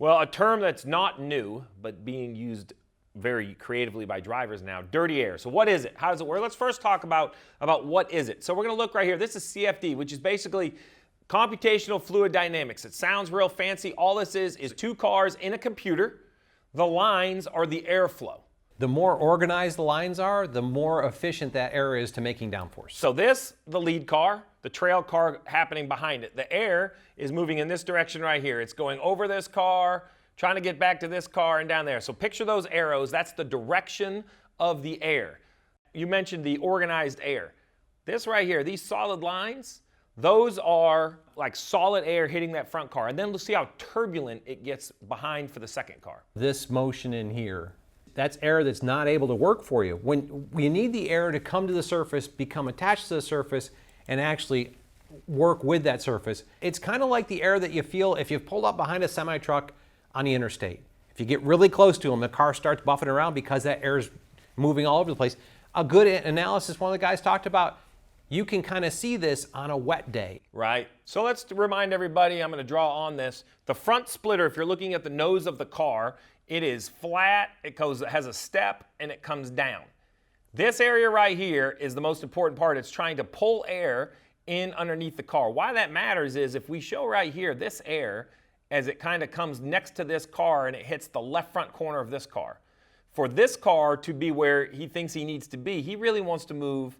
Well, a term that's not new, but being used very creatively by drivers now, dirty air. So what is it? How does it work? Let's first talk about what is it. So we're going to look right here. This is CFD, which is basically computational fluid dynamics. It sounds real fancy. All this is two cars in a computer. The lines are the airflow. The more organized the lines are, the more efficient that air is to making downforce. So this, the lead car, the trail car happening behind it. The air is moving in this direction right here. It's going over this car, trying to get back to this car and down there. So picture those arrows. That's the direction of the air. You mentioned the organized air. This right here, these solid lines, those are like solid air hitting that front car. And then let's see how turbulent it gets behind for the second car. This motion in here, that's air that's not able to work for you. When you need the air to come to the surface, become attached to the surface, and actually work with that surface, it's kind of like the air that you feel if you've pulled up behind a semi-truck on the interstate. If you get really close to them, the car starts buffing around because that air is moving all over the place. A good analysis, one of the guys talked about, you can kind of see this on a wet day. Right. So let's remind everybody, I'm going to draw on this. The front splitter, if you're looking at the nose of the car, it is flat, it has a step, and it comes down. This area right here is the most important part. It's trying to pull air in underneath the car. Why that matters is if we show right here, this air, as it kind of comes next to this car and it hits the left front corner of this car. For this car to be where he thinks he needs to be, he really wants to move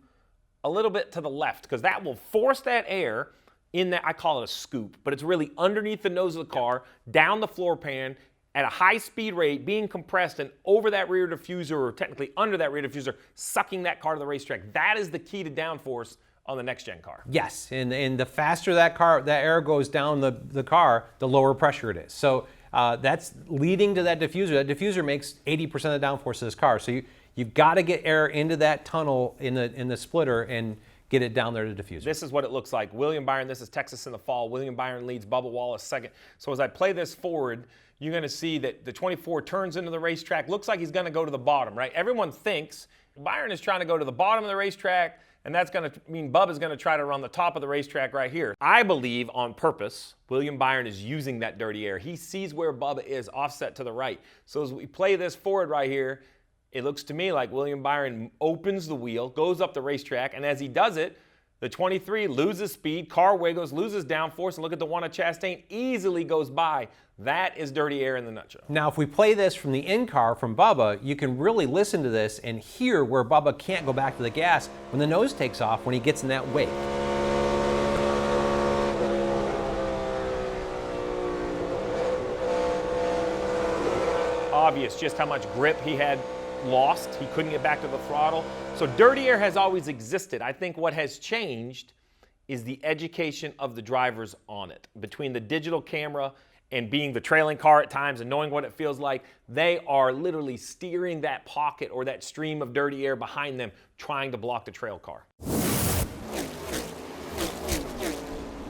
a little bit to the left because that will force that air in that, I call it a scoop, but it's really underneath the nose of the car, down the floor pan, at a high speed rate, being compressed and over that rear diffuser, or technically under that rear diffuser, sucking that car to the racetrack. That is the key to downforce on the next gen car. Yes, and the faster that air goes down the car, the lower pressure it is. So that's leading to that diffuser. That diffuser makes 80% of the downforce of this car. So you've got to get air into that tunnel in the splitter and get it down there to diffuser. This is what it looks like. William Byron, this is Texas in the fall. William Byron leads, Bubba Wallace second. So as I play this forward, you're going to see that the 24 turns into the racetrack. Looks like he's going to go to the bottom, right? Everyone thinks Byron is trying to go to the bottom of the racetrack, and that's going to mean Bubba's going to try to run the top of the racetrack right here. I believe on purpose, William Byron is using that dirty air. He sees where Bubba is offset to the right. So as we play this forward right here, it looks to me like William Byron opens the wheel, goes up the racetrack, and as he does it, the 23 loses speed, car wiggles, loses downforce, and look at the one at Chastain, easily goes by. That is dirty air in the nutshell. Now, if we play this from the in-car from Bubba, you can really listen to this and hear where Bubba can't go back to the gas when the nose takes off, when he gets in that wake. Obvious just how much grip he had lost. He couldn't get back to the throttle. So dirty air has always existed. I think what has changed is the education of the drivers on it. Between the digital camera and being the trailing car at times and knowing what it feels like, they are literally steering that pocket or that stream of dirty air behind them, trying to block the trail car.